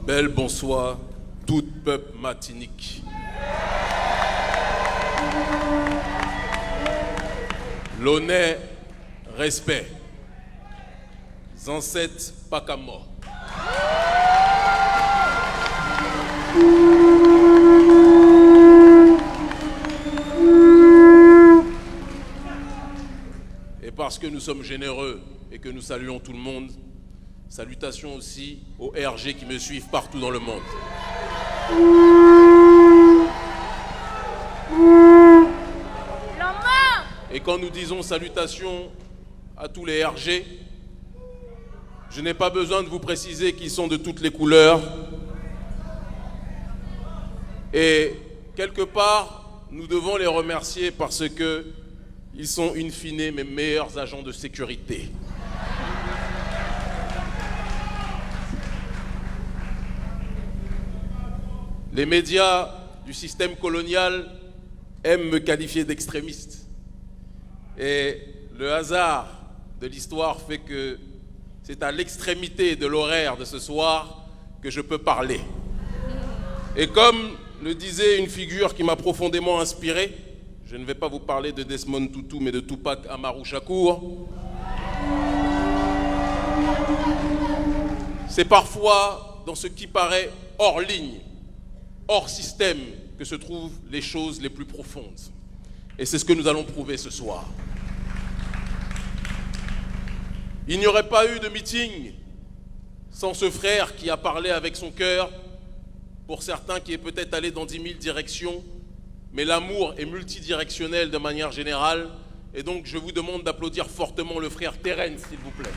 Bel bonsoir, tout peuple martinique. L'honneur, respect. Ancêtres, pas qu'à mort. Et parce que nous sommes généreux et que nous saluons tout le monde, salutations aussi aux RG qui me suivent partout dans le monde. Et quand nous disons salutations à tous les RG, je n'ai pas besoin de vous préciser qu'ils sont de toutes les couleurs. Et quelque part, nous devons les remercier parce qu'ils sont in fine mes meilleurs agents de sécurité. Les médias du système colonial aiment me qualifier d'extrémiste. Et le hasard de l'histoire fait que c'est à l'extrémité de l'horaire de ce soir que je peux parler. Et comme le disait une figure qui m'a profondément inspiré, je ne vais pas vous parler de Desmond Tutu, mais de Tupac Amaru Shakur. C'est parfois dans ce qui paraît hors ligne, hors système, que se trouvent les choses les plus profondes. Et c'est ce que nous allons prouver ce soir. Il n'y aurait pas eu de meeting sans ce frère qui a parlé avec son cœur, pour certains qui est peut-être allé dans 10 000 directions, mais l'amour est multidirectionnel de manière générale, et donc je vous demande d'applaudir fortement le frère Terence, s'il vous plaît.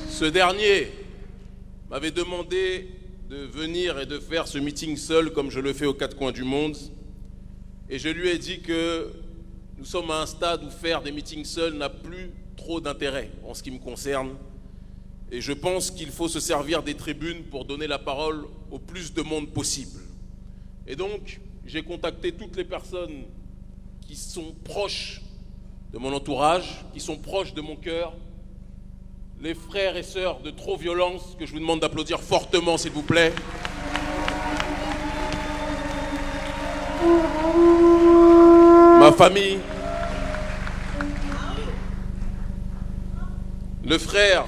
Ce dernier m'avait demandé de venir et de faire ce meeting seul comme je le fais aux quatre coins du monde. Et je lui ai dit que nous sommes à un stade où faire des meetings seuls n'a plus trop d'intérêt en ce qui me concerne. Et je pense qu'il faut se servir des tribunes pour donner la parole au plus de monde possible. Et donc, j'ai contacté toutes les personnes qui sont proches de mon entourage, qui sont proches de mon cœur, les frères et sœurs de Trop Violence, que je vous demande d'applaudir fortement, s'il vous plaît. Ma famille. Le frère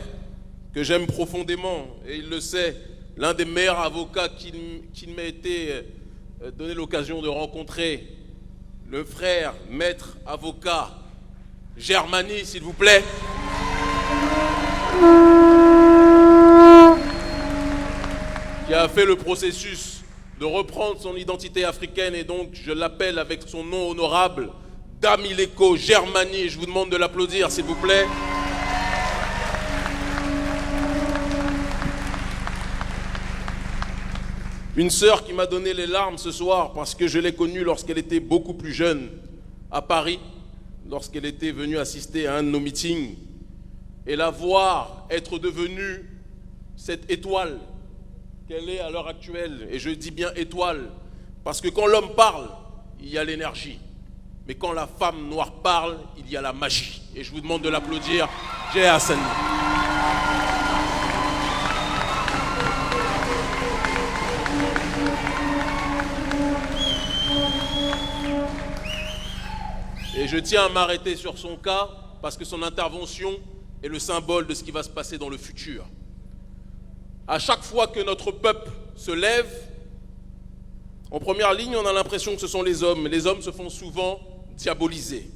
que j'aime profondément, et il le sait, l'un des meilleurs avocats qu'il m'a été donné l'occasion de rencontrer. Le frère, maître, avocat, Germany, s'il vous plaît. Qui a fait le processus de reprendre son identité africaine, et donc je l'appelle avec son nom honorable, Damileko Germany. Je vous demande de l'applaudir, s'il vous plaît. Une sœur qui m'a donné les larmes ce soir parce que je l'ai connue lorsqu'elle était beaucoup plus jeune à Paris, lorsqu'elle était venue assister à un de nos meetings, et la voir être devenue cette étoile qu'elle est à l'heure actuelle. Et je dis bien étoile, parce que quand l'homme parle, il y a l'énergie. Mais quand la femme noire parle, il y a la magie. Et je vous demande de l'applaudir, Jay Hassani. Et je tiens à m'arrêter sur son cas, parce que son intervention est le symbole de ce qui va se passer dans le futur. À chaque fois que notre peuple se lève, en première ligne, on a l'impression que ce sont les hommes. Les hommes se font souvent diaboliser,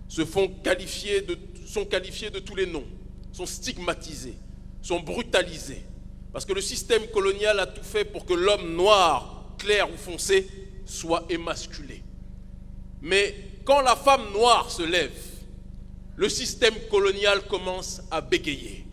sont qualifiés de tous les noms, sont stigmatisés, sont brutalisés. Parce que le système colonial a tout fait pour que l'homme noir, clair ou foncé, soit émasculé. Mais quand la femme noire se lève, le système colonial commence à bégayer.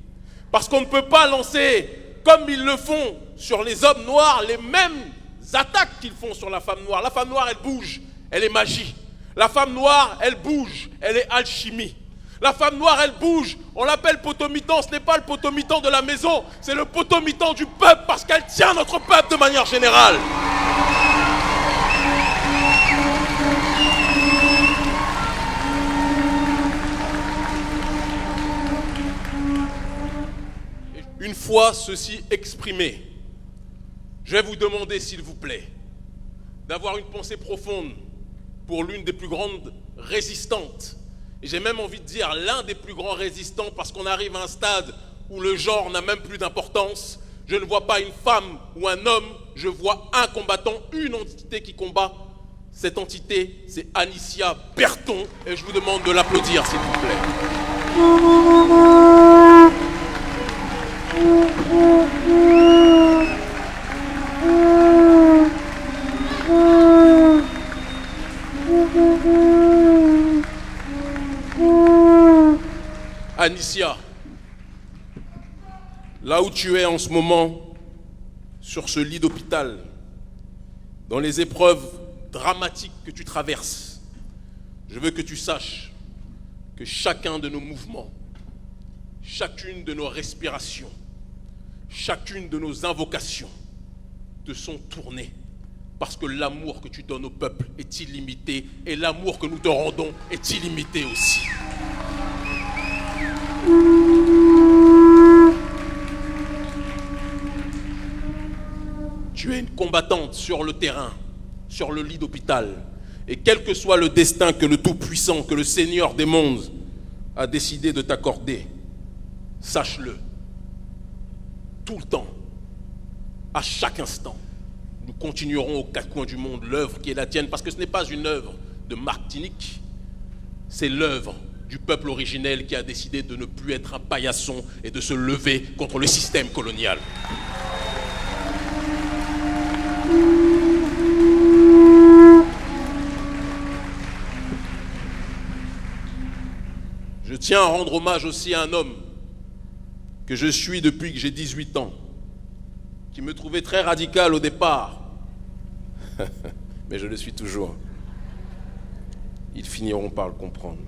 Parce qu'on ne peut pas lancer, comme ils le font sur les hommes noirs, les mêmes attaques qu'ils font sur la femme noire. La femme noire, elle bouge, elle est magie. La femme noire, elle bouge, elle est alchimie. La femme noire, elle bouge, on l'appelle potomitan, ce n'est pas le potomitan de la maison, c'est le potomitan du peuple, parce qu'elle tient notre peuple de manière générale. Une fois ceci exprimé, je vais vous demander, s'il vous plaît, d'avoir une pensée profonde pour l'une des plus grandes résistantes. Et j'ai même envie de dire l'un des plus grands résistants, parce qu'on arrive à un stade où le genre n'a même plus d'importance. Je ne vois pas une femme ou un homme, je vois un combattant, une entité qui combat. Cette entité, c'est Anicia Berton, et je vous demande de l'applaudir, s'il vous plaît. Anicia, là où tu es en ce moment, sur ce lit d'hôpital, dans les épreuves dramatiques que tu traverses, je veux que tu saches que chacun de nos mouvements, chacune de nos respirations, chacune de nos invocations te sont tournées parce que l'amour que tu donnes au peuple est illimité et l'amour que nous te rendons est illimité aussi. Tu es une combattante sur le terrain, sur le lit d'hôpital. Et quel que soit le destin que le Tout-Puissant, que le Seigneur des mondes a décidé de t'accorder, sache-le, tout le temps, à chaque instant, nous continuerons aux quatre coins du monde l'œuvre qui est la tienne, parce que ce n'est pas une œuvre de Martinique, c'est l'œuvre du peuple originel qui a décidé de ne plus être un paillasson et de se lever contre le système colonial. Je tiens à rendre hommage aussi à un homme que je suis depuis que j'ai 18 ans, qui me trouvait très radical au départ, mais je le suis toujours. Ils finiront par le comprendre.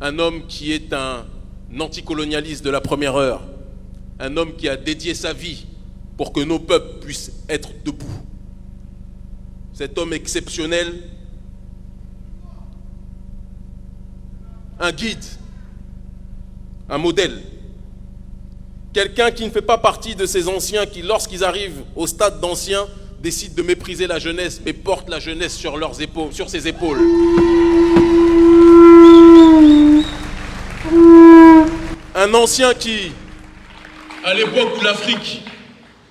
Un homme qui est un anticolonialiste de la première heure, un homme qui a dédié sa vie pour que nos peuples puissent être debout. Cet homme exceptionnel, un guide, un modèle, quelqu'un qui ne fait pas partie de ces anciens qui, lorsqu'ils arrivent au stade d'anciens, décident de mépriser la jeunesse, mais portent la jeunesse sur leurs épaules, sur ses épaules. Un ancien qui, à l'époque où l'Afrique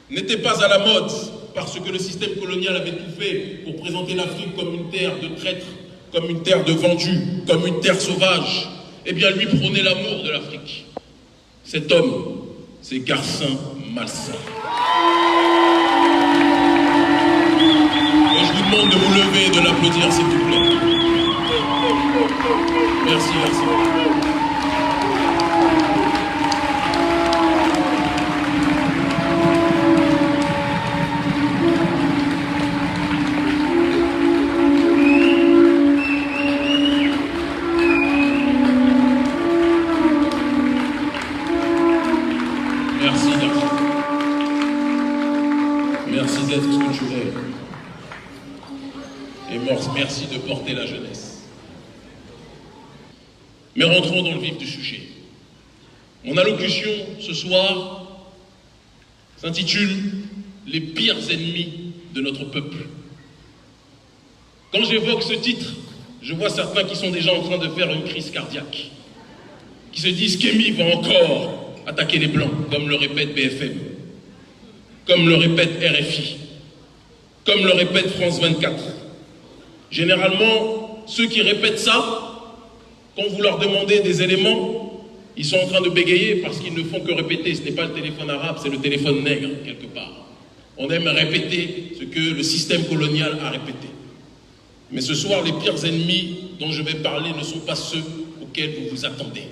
n'était pas à la mode, parce que le système colonial avait tout fait pour présenter l'Afrique comme une terre de traîtres, comme une terre de vendus, comme une terre sauvage, eh bien lui prônait l'amour de l'Afrique. Cet homme, c'est Garcin Malsa. Et je vous demande de vous lever et de l'applaudir, s'il vous plaît. Merci, merci. Merci d'être ce que tu es. Et merci de porter la jeunesse. Mais rentrons dans le vif du sujet. Mon allocution ce soir s'intitule « Les pires ennemis de notre peuple ». Quand j'évoque ce titre, je vois certains qui sont déjà en train de faire une crise cardiaque, qui se disent qu'Emi va encore attaquer les Blancs, comme le répète BFM, comme le répète RFI, comme le répète France 24. Généralement, ceux qui répètent ça, quand vous leur demandez des éléments, ils sont en train de bégayer parce qu'ils ne font que répéter. Ce n'est pas le téléphone arabe, c'est le téléphone nègre, quelque part. On aime répéter ce que le système colonial a répété. Mais ce soir, les pires ennemis dont je vais parler ne sont pas ceux auxquels vous vous attendez.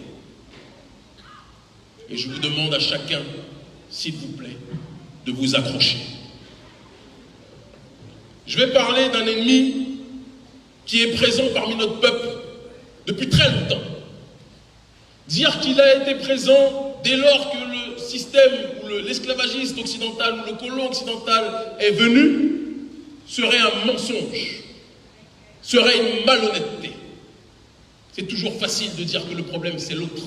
Et je vous demande à chacun, s'il vous plaît, de vous accrocher. Je vais parler d'un ennemi qui est présent parmi notre peuple depuis très longtemps. Dire qu'il a été présent dès lors que le système ou l'esclavagiste occidental ou le colon occidental est venu serait un mensonge, serait une malhonnêteté. C'est toujours facile de dire que le problème c'est l'autre.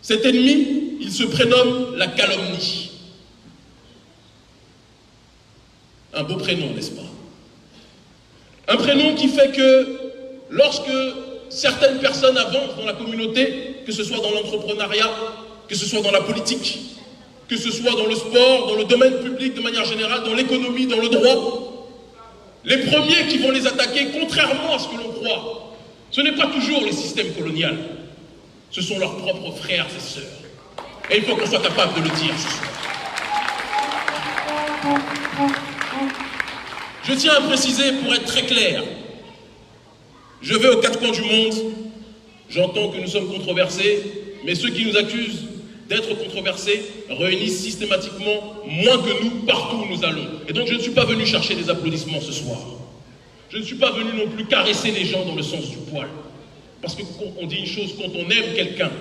Cet ennemi, il se prénomme la calomnie. Un beau prénom, n'est-ce pas? Un prénom qui fait que lorsque certaines personnes avancent dans la communauté, que ce soit dans l'entrepreneuriat, que ce soit dans la politique, que ce soit dans le sport, dans le domaine public de manière générale, dans l'économie, dans le droit, les premiers qui vont les attaquer, contrairement à ce que l'on croit, ce n'est pas toujours le système colonial, ce sont leurs propres frères et sœurs. Et il faut qu'on soit capable de le dire ce soir. Je tiens à préciser, pour être très clair, je vais aux quatre coins du monde, j'entends que nous sommes controversés, mais ceux qui nous accusent d'être controversés réunissent systématiquement moins que nous partout où nous allons. Et donc je ne suis pas venu chercher des applaudissements ce soir. Je ne suis pas venu non plus caresser les gens dans le sens du poil. Parce que quand on dit une chose, quand on aime quelqu'un,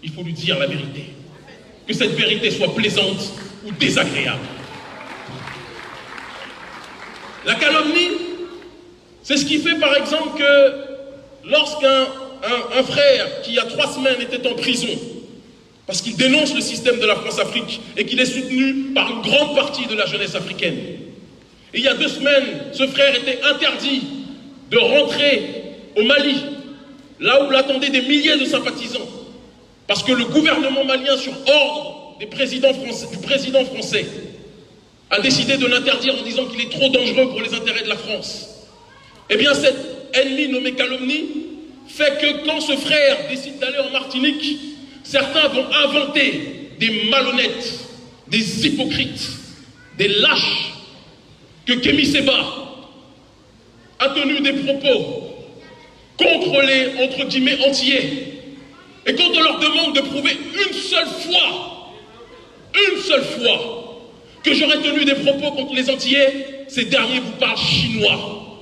il faut lui dire la vérité. Que cette vérité soit plaisante ou désagréable. La calomnie, c'est ce qui fait par exemple que lorsqu'un frère qui il y a 3 semaines était en prison, parce qu'il dénonce le système de la France-Afrique et qu'il est soutenu par une grande partie de la jeunesse africaine. Et il y a 2 semaines, ce frère était interdit de rentrer au Mali, là où l'attendaient des milliers de sympathisants, parce que le gouvernement malien, sur ordre du président français, a décidé de l'interdire en disant qu'il est trop dangereux pour les intérêts de la France. Eh bien, cet ennemi nommé calomnie fait que quand ce frère décide d'aller en Martinique, certains vont inventer des malhonnêtes, des hypocrites, des lâches, que Kémy Séba a tenu des propos contre les, entre guillemets, antillais. Et quand on leur demande de prouver une seule fois, que j'aurais tenu des propos contre les antillais, ces derniers vous parlent chinois.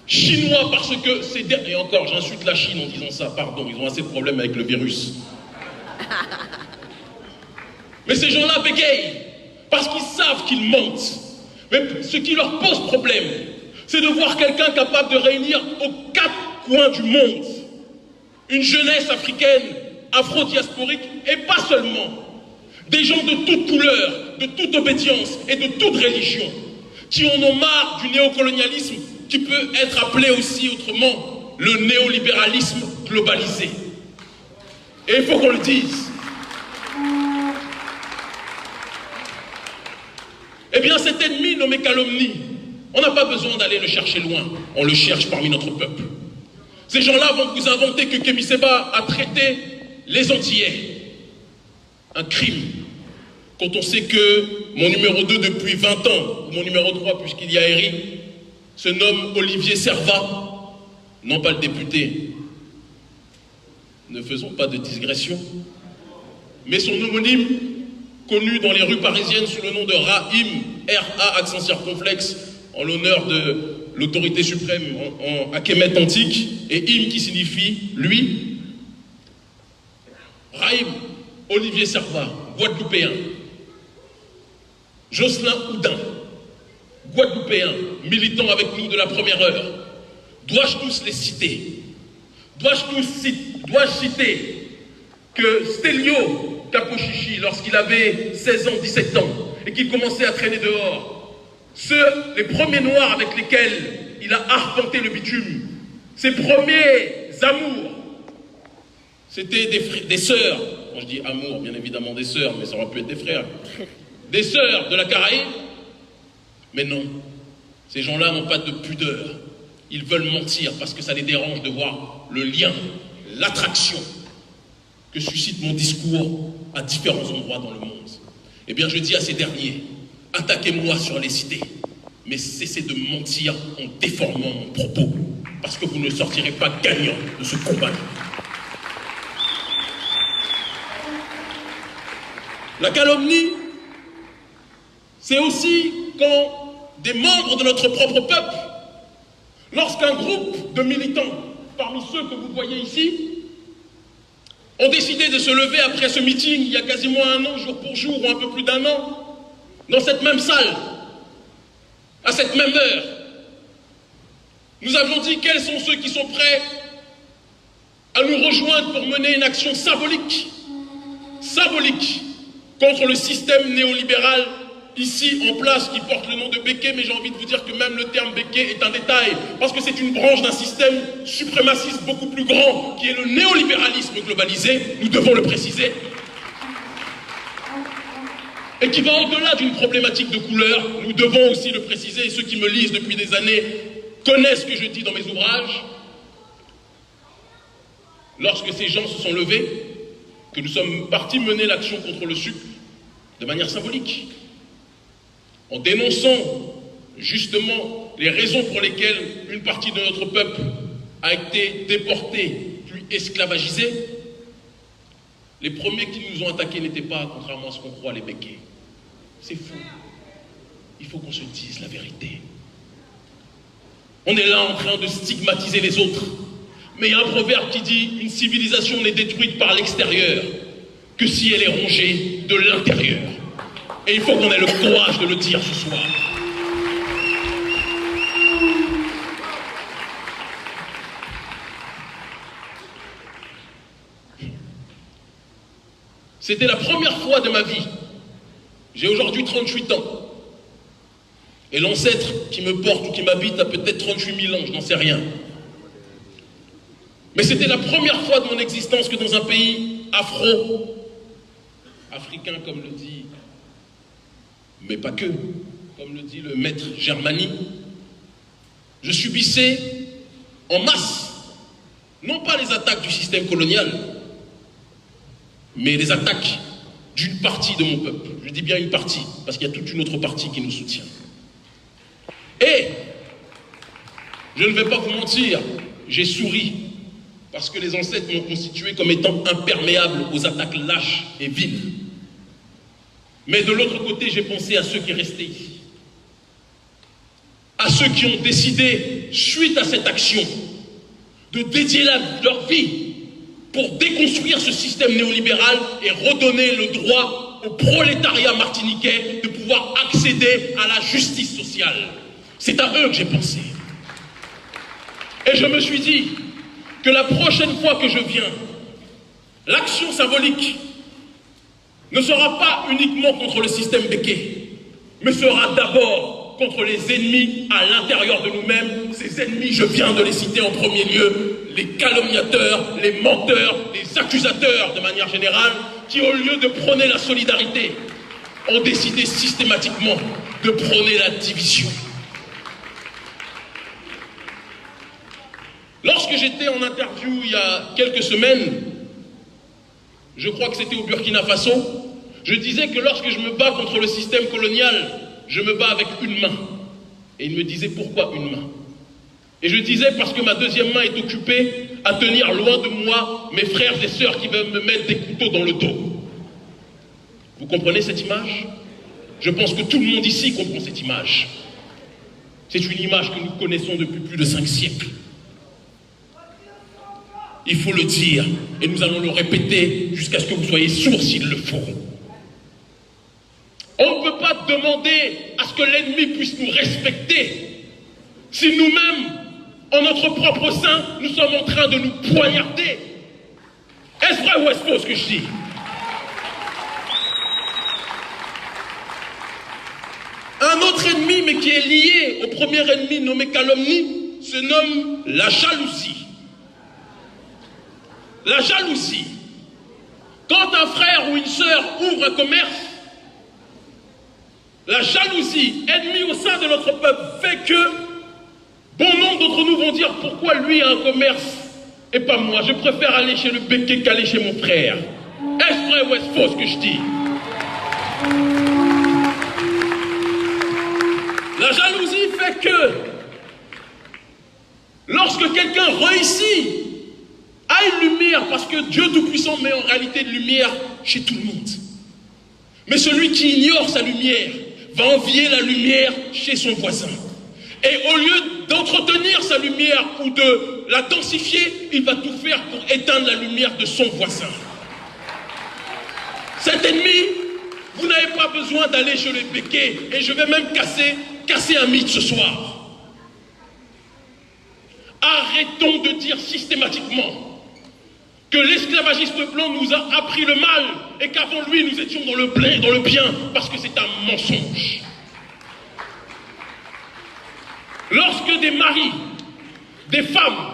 Chinois parce que ces derniers, et encore j'insulte la Chine en disant ça, pardon, ils ont assez de problèmes avec le virus. Mais ces gens-là bégayent parce qu'ils savent qu'ils mentent. Mais ce qui leur pose problème, c'est de voir quelqu'un capable de réunir aux 4 coins du monde une jeunesse africaine, afro-diasporique, et pas seulement. Des gens de toute couleur, de toute obédience et de toute religion, qui en ont marre du néocolonialisme, qui peut être appelé aussi autrement le néolibéralisme globalisé. Et il faut qu'on le dise. Eh bien, cet ennemi nommé calomnie, on n'a pas besoin d'aller le chercher loin, on le cherche parmi notre peuple. Ces gens-là vont vous inventer que Kémy Séba a traité les Antillais. Un crime. Quand on sait que mon numéro 2 depuis 20 ans, ou mon numéro 3 puisqu'il y a Eric, se nomme Olivier Servat, non pas le député, ne faisons pas de digression, mais son homonyme, connu dans les rues parisiennes sous le nom de Rahim, R-A accent circonflexe, en l'honneur de l'autorité suprême en Akémet antique, et Im qui signifie lui. Rahim, Olivier Servat, Guadeloupéen. Jocelyn Houdin, Guadeloupéen, militant avec nous de la première heure. Dois-je tous les citer? Dois-je citer que Stélio Kapochichi, lorsqu'il avait 16 ans, 17 ans, et qu'il commençait à traîner dehors, les premiers noirs avec lesquels il a arpenté le bitume, ses premiers amours, c'était des sœurs, quand je dis amour, bien évidemment des sœurs, mais ça aurait pu être des frères, des sœurs de la Caraïbe. Mais non, ces gens-là n'ont pas de pudeur. Ils veulent mentir parce que ça les dérange de voir le lien, l'attraction que suscite mon discours à différents endroits dans le monde. Eh bien, je dis à ces derniers, attaquez-moi sur les cités. Mais cessez de mentir en déformant mon propos, parce que vous ne sortirez pas gagnant de ce combat. La calomnie, c'est aussi quand des membres de notre propre peuple, lorsqu'un groupe de militants, parmi ceux que vous voyez ici, ont décidé de se lever après ce meeting, il y a quasiment un an, jour pour jour, ou un peu plus d'un an, dans cette même salle, à cette même heure. Nous avons dit quels sont ceux qui sont prêts à nous rejoindre pour mener une action symbolique, contre le système néolibéral ici en place qui porte le nom de Béké, mais j'ai envie de vous dire que même le terme Béké est un détail, parce que c'est une branche d'un système suprémaciste beaucoup plus grand, qui est le néolibéralisme globalisé, nous devons le préciser, et qui va au-delà d'une problématique de couleur, nous devons aussi le préciser, et ceux qui me lisent depuis des années connaissent ce que je dis dans mes ouvrages. Lorsque ces gens se sont levés, que nous sommes partis mener l'action contre le sucre de manière symbolique, en dénonçant justement les raisons pour lesquelles une partie de notre peuple a été déportée, puis esclavagisée, les premiers qui nous ont attaqués n'étaient pas, contrairement à ce qu'on croit, les Békés. C'est faux. Il faut qu'on se dise la vérité. On est là en train de stigmatiser les autres. Mais il y a un proverbe qui dit « Une civilisation n'est détruite par l'extérieur que si elle est rongée de l'intérieur ». Et il faut qu'on ait le courage de le dire ce soir. C'était la première fois de ma vie. J'ai aujourd'hui 38 ans. Et l'ancêtre qui me porte ou qui m'habite a peut-être 38 000 ans, je n'en sais rien. Mais c'était la première fois de mon existence que dans un pays africain comme le dit, mais pas que, comme le dit le maître Germani, je subissais en masse, non pas les attaques du système colonial, mais les attaques d'une partie de mon peuple. Je dis bien une partie, parce qu'il y a toute une autre partie qui nous soutient. Et, je ne vais pas vous mentir, j'ai souri, parce que les ancêtres m'ont constitué comme étant imperméable aux attaques lâches et viles. Mais de l'autre côté, j'ai pensé à ceux qui restaient ici, à ceux qui ont décidé, suite à cette action, de dédier leur vie pour déconstruire ce système néolibéral et redonner le droit au prolétariat martiniquais de pouvoir accéder à la justice sociale. C'est à eux que j'ai pensé. Et je me suis dit que la prochaine fois que je viens, l'action symbolique ne sera pas uniquement contre le système Béké, mais sera d'abord contre les ennemis à l'intérieur de nous-mêmes. Ces ennemis, je viens de les citer en premier lieu, les calomniateurs, les menteurs, les accusateurs de manière générale, qui au lieu de prôner la solidarité, ont décidé systématiquement de prôner la division. Lorsque j'étais en interview il y a quelques semaines, je crois que c'était au Burkina Faso, je disais que lorsque je me bats contre le système colonial, je me bats avec une main. Et il me disait pourquoi une main? Et je disais parce que ma deuxième main est occupée à tenir loin de moi mes frères et sœurs qui veulent me mettre des couteaux dans le dos. Vous comprenez cette image? Je pense que tout le monde ici comprend cette image. C'est une image que nous connaissons depuis plus de 5 siècles. Il faut le dire, et nous allons le répéter jusqu'à ce que vous soyez sourds s'il le faut. On ne peut pas demander à ce que l'ennemi puisse nous respecter si nous-mêmes, en notre propre sein, nous sommes en train de nous poignarder. Est-ce vrai ou est-ce faux ce que je dis? Un autre ennemi, mais qui est lié au premier ennemi nommé calomnie, se nomme la jalousie. La jalousie. Quand un frère ou une sœur ouvre un commerce, la jalousie, ennemie au sein de notre peuple, fait que bon nombre d'entre nous vont dire pourquoi lui a un commerce et pas moi. Je préfère aller chez le Béké qu'aller chez mon frère. Est-ce vrai ou est-ce faux ce que je dis? La jalousie fait que lorsque quelqu'un réussit à une lumière, parce que Dieu Tout-Puissant met en réalité une lumière chez tout le monde. Mais celui qui ignore sa lumière va envier la lumière chez son voisin. Et au lieu d'entretenir sa lumière ou de la densifier, il va tout faire pour éteindre la lumière de son voisin. Cet ennemi, vous n'avez pas besoin d'aller chez les béquets. Et je vais même casser un mythe ce soir. Arrêtons de dire systématiquement que l'esclavagiste blanc nous a appris le mal et qu'avant lui nous étions dans le bien, parce que c'est un mensonge. Lorsque des maris, des femmes,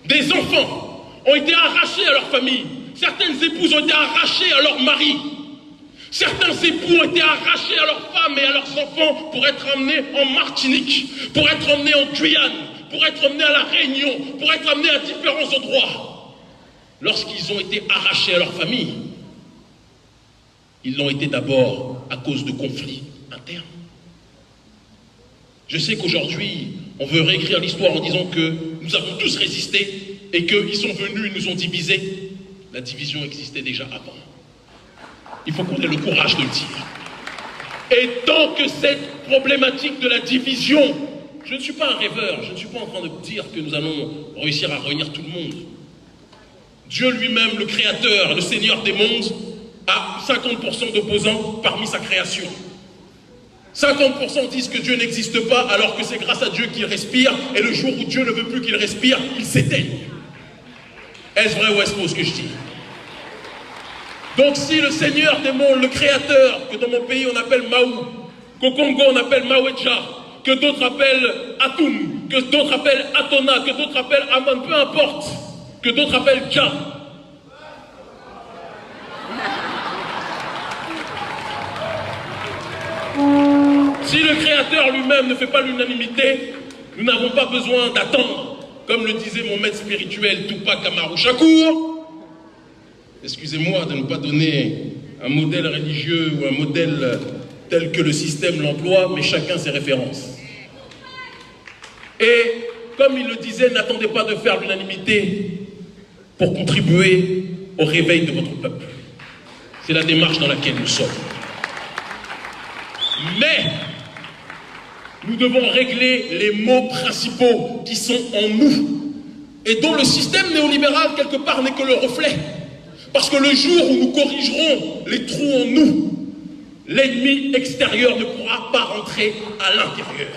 des enfants ont été arrachés à leur famille, certaines épouses ont été arrachées à leur mari, certains époux ont été arrachés à leurs femmes et à leurs enfants pour être emmenés en Martinique, pour être emmenés en Guyane, pour être emmenés à La Réunion, pour être emmenés à différents endroits. Lorsqu'ils ont été arrachés à leur famille, ils l'ont été d'abord à cause de conflits internes. Je sais qu'aujourd'hui, on veut réécrire l'histoire en disant que nous avons tous résisté et qu'ils sont venus, ils nous ont divisés. La division existait déjà avant. Il faut qu'on ait le courage de le dire. Et tant que cette problématique de la division, je ne suis pas un rêveur, je ne suis pas en train de dire que nous allons réussir à réunir tout le monde. Dieu lui-même, le créateur, le Seigneur des mondes, a 50% d'opposants parmi sa création. 50% disent que Dieu n'existe pas alors que c'est grâce à Dieu qu'il respire, et le jour où Dieu ne veut plus qu'il respire, il s'éteigne. Est-ce vrai ou est-ce faux ce que je dis? Donc si le Seigneur des mondes, le créateur, que dans mon pays on appelle Mahou, qu'au Congo on appelle Maweja, que d'autres appellent Atum, que d'autres appellent Atona, que d'autres appellent Aman, peu importe, que d'autres appellent Dja. Si le Créateur lui-même ne fait pas l'unanimité, nous n'avons pas besoin d'attendre, comme le disait mon maître spirituel Tupac Amaru Shakur. Excusez-moi de ne pas donner un modèle religieux ou un modèle tel que le système l'emploie, mais chacun ses références. Et comme il le disait, n'attendez pas de faire l'unanimité pour contribuer au réveil de votre peuple. C'est la démarche dans laquelle nous sommes. Mais nous devons régler les maux principaux qui sont en nous et dont le système néolibéral quelque part n'est que le reflet. Parce que le jour où nous corrigerons les trous en nous, l'ennemi extérieur ne pourra pas rentrer à l'intérieur.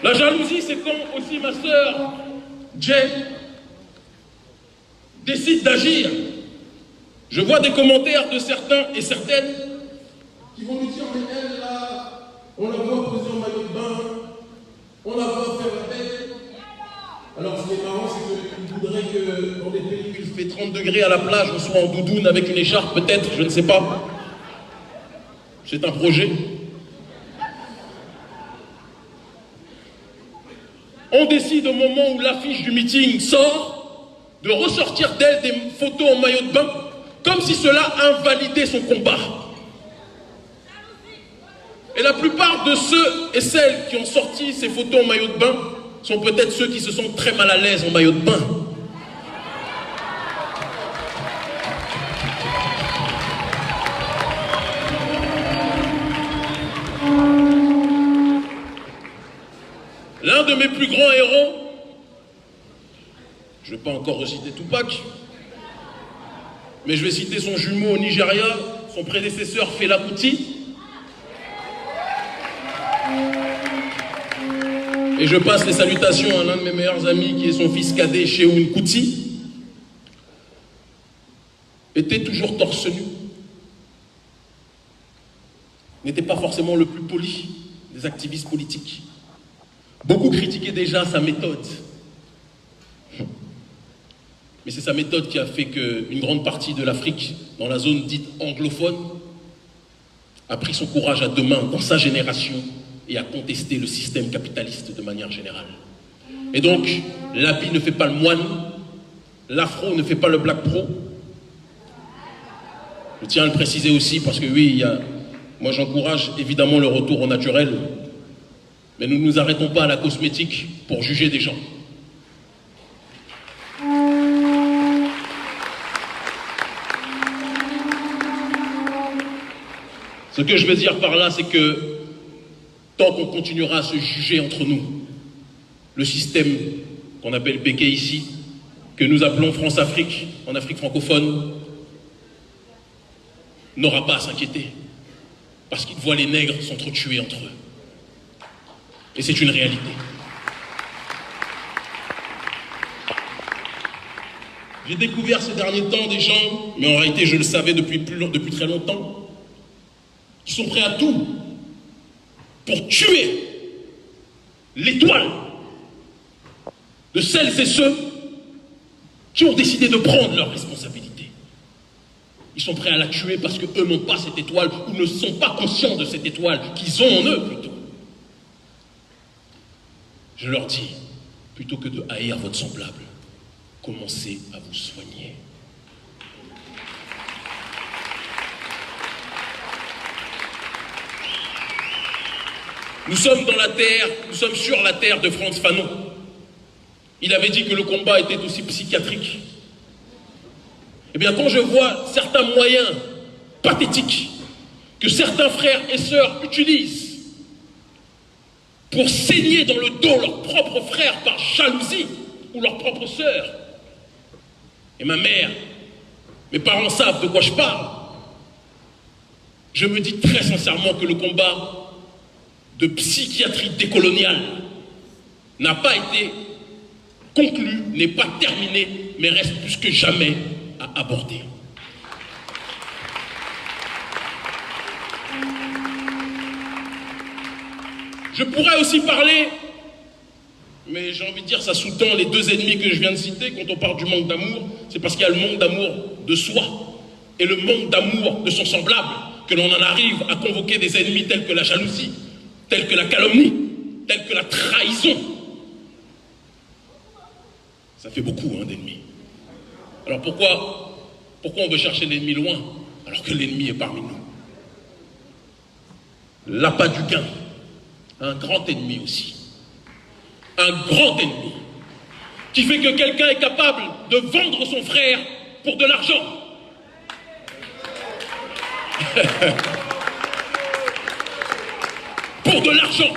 La jalousie, c'est quand aussi ma sœur Jay décide d'agir. Je vois des commentaires de certains et certaines qui vont nous dire, mais elle là, on la voit poser en maillot de bain, on la voit faire la tête. Alors ce qui est marrant, c'est qu'ils voudraient que dans des pays où il fait 30 degrés à la plage, on soit en doudoune avec une écharpe, peut-être, je ne sais pas. C'est un projet. On décide au moment où l'affiche du meeting sort de ressortir d'elle des photos en maillot de bain, comme si cela invalidait son combat. Et la plupart de ceux et celles qui ont sorti ces photos en maillot de bain sont peut-être ceux qui se sentent très mal à l'aise en maillot de bain. L'un de mes plus grands héros, je ne vais pas encore reciter Tupac, mais je vais citer son jumeau au Nigeria, son prédécesseur Fela Kuti. Et je passe les salutations à l'un de mes meilleurs amis qui est son fils cadet, Sheoun Kuti. Était toujours torse nu. N'était pas forcément le plus poli des activistes politiques. Beaucoup critiquaient déjà sa méthode. Mais c'est sa méthode qui a fait qu'une grande partie de l'Afrique, dans la zone dite anglophone, a pris son courage à deux mains dans sa génération et a contesté le système capitaliste de manière générale. Et donc, l'habit ne fait pas le moine, l'afro ne fait pas le black pro. Je tiens à le préciser aussi parce que oui, moi j'encourage évidemment le retour au naturel, mais nous ne nous arrêtons pas à la cosmétique pour juger des gens. Ce que je veux dire par là, c'est que tant qu'on continuera à se juger entre nous, le système qu'on appelle PK ici, que nous appelons France-Afrique, en Afrique francophone, n'aura pas à s'inquiéter, parce qu'ils voient les nègres s'entretuer entre eux. Et c'est une réalité. J'ai découvert ces derniers temps des gens, mais en réalité je le savais depuis très longtemps, qui sont prêts à tout pour tuer l'étoile de celles et ceux qui ont décidé de prendre leurs responsabilités. Ils sont prêts à la tuer parce qu'eux n'ont pas cette étoile ou ne sont pas conscients de cette étoile qu'ils ont en eux plutôt. Je leur dis, plutôt que de haïr votre semblable, commencez à vous soigner. Nous sommes dans la terre, nous sommes sur la terre de Frantz Fanon. Il avait dit que le combat était aussi psychiatrique. Eh bien, quand je vois certains moyens pathétiques que certains frères et sœurs utilisent pour saigner dans le dos leurs propres frères par jalousie ou leurs propres sœurs, et ma mère, mes parents savent de quoi je parle, je me dis très sincèrement que le combat de psychiatrie décoloniale n'a pas été conclu, n'est pas terminé, mais reste plus que jamais à aborder. Je pourrais aussi parler, mais j'ai envie de dire, ça sous-tend les deux ennemis que je viens de citer. Quand on parle du manque d'amour, c'est parce qu'il y a le manque d'amour de soi et le manque d'amour de son semblable que l'on en arrive à convoquer des ennemis tels que la jalousie, tels que la calomnie, tels que la trahison. Ça fait beaucoup d'ennemis. Alors pourquoi on veut chercher l'ennemi loin alors que l'ennemi est parmi nous? L'appât du gain, un grand ennemi aussi. Un grand ennemi qui fait que quelqu'un est capable de vendre son frère pour de l'argent. Pour de l'argent.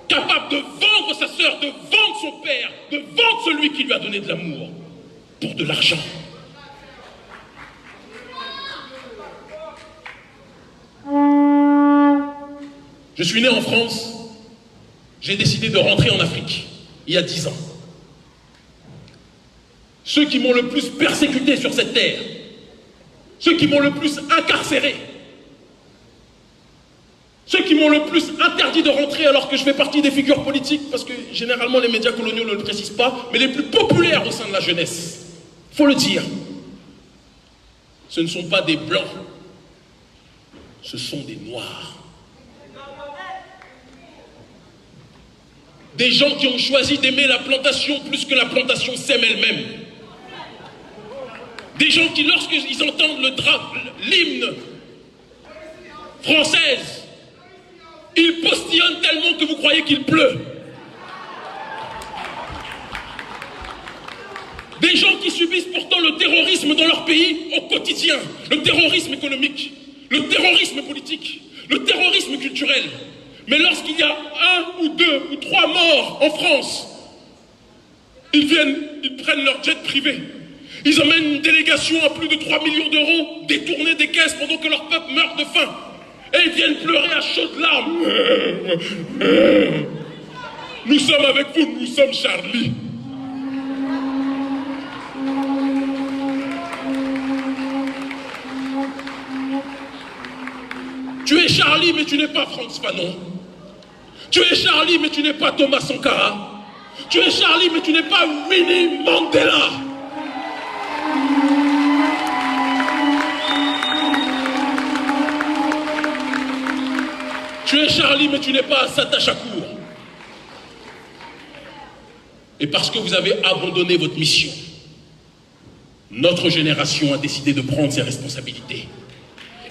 Capable de vendre sa sœur, de vendre son père, de vendre celui qui lui a donné de l'amour pour de l'argent. Je suis né en France, j'ai décidé de rentrer en Afrique il y a 10 ans. Ceux qui m'ont le plus persécuté sur cette terre, ceux qui m'ont le plus incarcéré, ceux qui m'ont le plus interdit de rentrer alors que je fais partie des figures politiques, parce que généralement les médias coloniaux ne le précisent pas, mais les plus populaires au sein de la jeunesse, il faut le dire, ce ne sont pas des blancs, ce sont des noirs. Des gens qui ont choisi d'aimer la plantation plus que la plantation s'aime elle-même. Des gens qui, lorsqu'ils entendent l'hymne française, ils postillonnent tellement que vous croyez qu'il pleut. Des gens qui subissent pourtant le terrorisme dans leur pays au quotidien, le terrorisme économique, le terrorisme politique, le terrorisme culturel. Mais lorsqu'il y a 1 ou 2 ou 3 morts en France, ils prennent leur jet privé. Ils emmènent une délégation à plus de 3 millions d'euros détournée des caisses pendant que leur peuple meurt de faim. Et ils viennent pleurer à chaudes larmes. Nous sommes avec vous, nous sommes Charlie. Tu es Charlie, mais tu n'es pas Frantz Fanon. Tu es Charlie, mais tu n'es pas Thomas Sankara. Tu es Charlie, mais tu n'es pas Winnie Mandela. Tu es Charlie, mais tu n'es pas Assata Shakur. Et parce que vous avez abandonné votre mission, notre génération a décidé de prendre ses responsabilités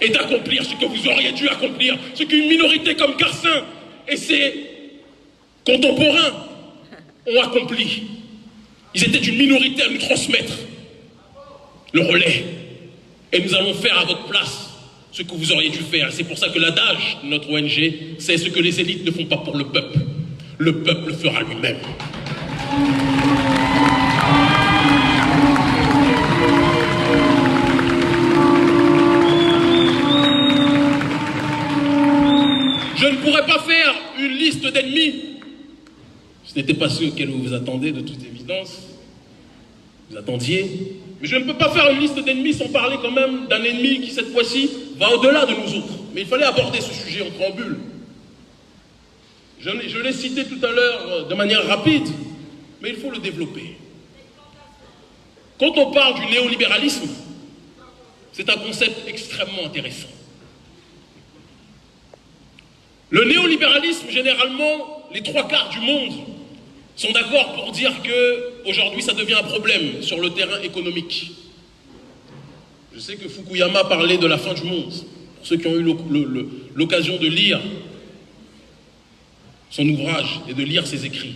et d'accomplir ce que vous auriez dû accomplir, ce qu'une minorité comme Garcin et ses contemporains ont accompli. Ils étaient une minorité à nous transmettre le relais. Et nous allons faire à votre place ce que vous auriez dû faire. C'est pour ça que l'adage de notre ONG, c'est ce que les élites ne font pas pour le peuple le fera lui-même. Je ne pourrais pas faire une liste d'ennemis. Ce n'était pas ceux auxquels vous vous attendez, de toute évidence. Vous attendiez. Mais je ne peux pas faire une liste d'ennemis sans parler quand même d'un ennemi qui, cette fois-ci, va au-delà de nous autres. Mais il fallait aborder ce sujet en préambule. Je l'ai cité tout à l'heure de manière rapide, mais il faut le développer. Quand on parle du néolibéralisme, c'est un concept extrêmement intéressant. Le néolibéralisme, généralement, les trois quarts du monde sont d'accord pour dire qu'aujourd'hui, ça devient un problème sur le terrain économique. Je sais que Fukuyama parlait de la fin du monde. Pour ceux qui ont eu l'occasion de lire son ouvrage et de lire ses écrits.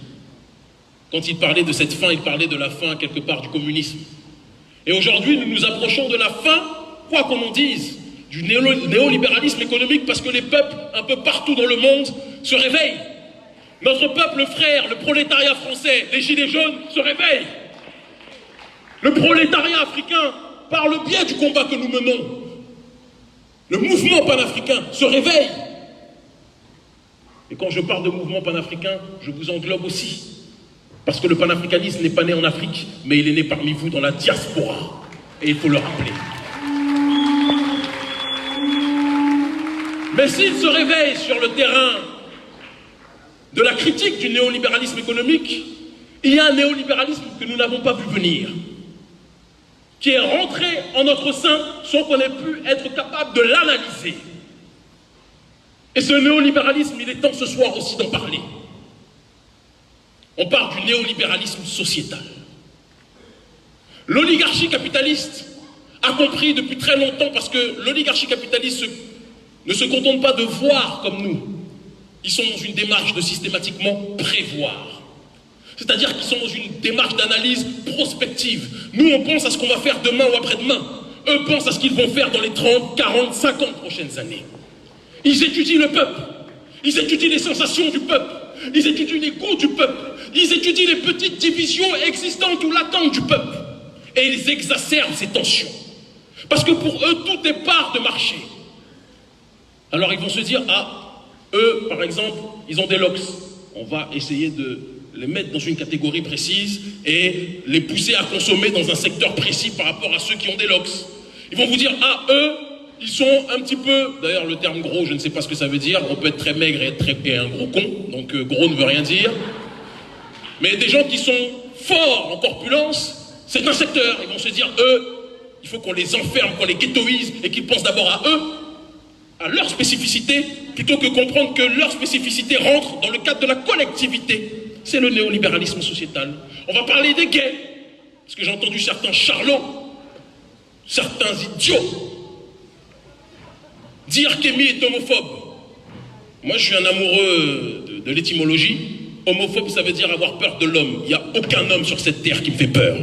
Quand il parlait de cette fin, il parlait de la fin, quelque part, du communisme. Et aujourd'hui, nous nous approchons de la fin, quoi qu'on en dise, du néolibéralisme économique, parce que les peuples, un peu partout dans le monde, se réveillent. Notre peuple frère, le prolétariat français, les gilets jaunes, se réveillent. Le prolétariat africain, par le biais du combat que nous menons, le mouvement panafricain se réveille. Et quand je parle de mouvement panafricain, je vous englobe aussi. Parce que le panafricanisme n'est pas né en Afrique, mais il est né parmi vous dans la diaspora. Et il faut le rappeler. Mais s'il se réveille sur le terrain de la critique du néolibéralisme économique, il y a un néolibéralisme que nous n'avons pas vu venir, qui est rentré en notre sein sans qu'on ait pu être capable de l'analyser. Et ce néolibéralisme, il est temps ce soir aussi d'en parler. On parle du néolibéralisme sociétal. L'oligarchie capitaliste a compris depuis très longtemps, parce que l'oligarchie capitaliste ne se contente pas de voir comme nous. Ils sont dans une démarche de systématiquement prévoir. C'est-à-dire qu'ils sont dans une démarche d'analyse prospective. Nous, on pense à ce qu'on va faire demain ou après-demain. Eux pensent à ce qu'ils vont faire dans les 30, 40, 50 prochaines années. Ils étudient le peuple. Ils étudient les sensations du peuple. Ils étudient les goûts du peuple. Ils étudient les petites divisions existantes ou latentes du peuple. Et ils exacerbent ces tensions. Parce que pour eux, tout est part de marché. Alors ils vont se dire, ah, eux, par exemple, ils ont des LOX. On va essayer de les mettre dans une catégorie précise et les pousser à consommer dans un secteur précis par rapport à ceux qui ont des LOX. Ils vont vous dire, ah, eux, ils sont un petit peu... D'ailleurs, le terme gros, je ne sais pas ce que ça veut dire. On peut être très maigre et un gros con. Donc, gros ne veut rien dire. Mais des gens qui sont forts en corpulence, c'est un secteur. Ils vont se dire, eux, il faut qu'on les enferme, qu'on les ghettoise et qu'ils pensent d'abord à eux, à leur spécificité, plutôt que comprendre que leur spécificité rentre dans le cadre de la collectivité. C'est le néolibéralisme sociétal. On va parler des gays, parce que j'ai entendu certains charlots, certains idiots, dire qu'Amy est homophobe. Moi, je suis un amoureux de l'étymologie. Homophobe, ça veut dire avoir peur de l'homme. Il n'y a aucun homme sur cette terre qui me fait peur.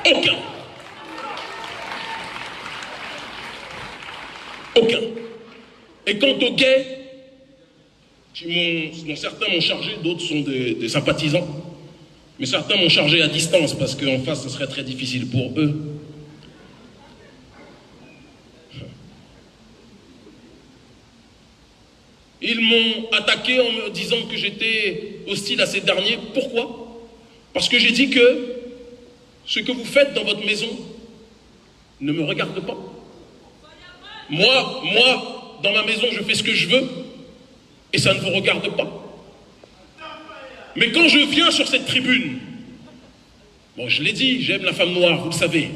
Aucun. Aucun. Et quant aux gays, dont certains m'ont chargé, d'autres sont des sympathisants, mais certains m'ont chargé à distance parce qu'en face, ce serait très difficile pour eux. Ils m'ont attaqué en me disant que j'étais hostile à ces derniers. Pourquoi? Parce que j'ai dit que ce que vous faites dans votre maison ne me regarde pas. Moi, dans ma maison, je fais ce que je veux et ça ne vous regarde pas. Mais quand je viens sur cette tribune, bon, je l'ai dit, j'aime la femme noire, vous le savez.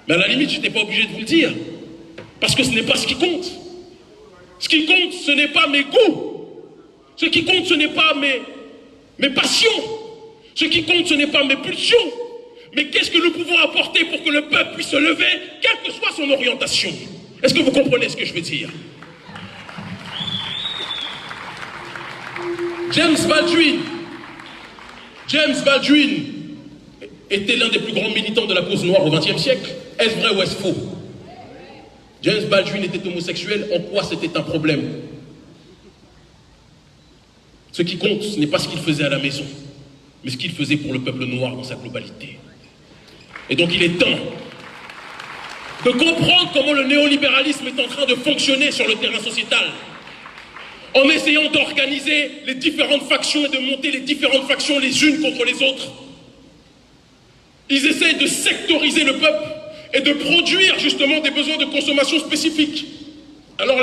Mais à la limite, je n'étais pas obligé de vous le dire. Parce que ce n'est pas ce qui compte. Ce qui compte, ce n'est pas mes goûts. Ce qui compte, ce n'est pas mes passions. Ce qui compte, ce n'est pas mes pulsions. Mais qu'est-ce que nous pouvons apporter pour que le peuple puisse se lever, quelle que soit son orientation? Est-ce que vous comprenez ce que je veux dire? James Baldwin était l'un des plus grands militants de la cause noire au XXe siècle. Est-ce vrai ou est-ce faux? James Baldwin était homosexuel, en quoi c'était un problème? Ce qui compte, ce n'est pas ce qu'il faisait à la maison, mais ce qu'il faisait pour le peuple noir dans sa globalité. Et donc il est temps de comprendre comment le néolibéralisme est en train de fonctionner sur le terrain sociétal, en essayant d'organiser les différentes factions et de monter les différentes factions les unes contre les autres. Ils essayent de sectoriser le peuple et de produire justement des besoins de consommation spécifiques. Alors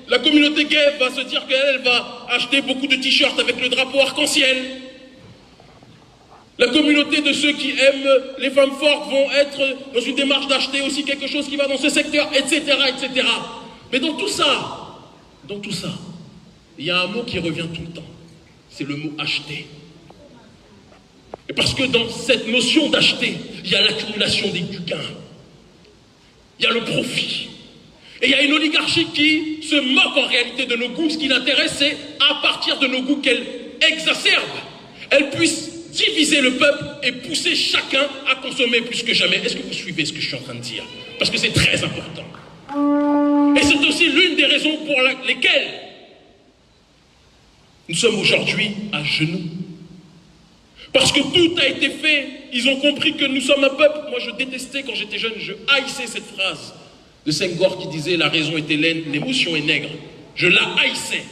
la communauté gay va se dire qu'elle va acheter beaucoup de t-shirts avec le drapeau arc-en-ciel. La communauté de ceux qui aiment les femmes fortes vont être dans une démarche d'acheter aussi quelque chose qui va dans ce secteur, etc., etc. Mais dans tout ça, il y a un mot qui revient tout le temps. C'est le mot acheter. Et parce que dans cette notion d'acheter, il y a l'accumulation du gain. Il y a le profit. Et il y a une oligarchie qui se moque en réalité de nos goûts. Ce qui l'intéresse, c'est à partir de nos goûts qu'elle exacerbe, elle puisse diviser le peuple et pousser chacun à consommer plus que jamais. Est-ce que vous suivez ce que je suis en train de dire? Parce que c'est très important. Et c'est aussi l'une des raisons pour lesquelles nous sommes aujourd'hui à genoux. Parce que tout a été fait. Ils ont compris que nous sommes un peuple. Moi, je détestais quand j'étais jeune, je haïssais cette phrase de Senghor qui disait « La raison est hellène, l'émotion est nègre ». Je la haïssais.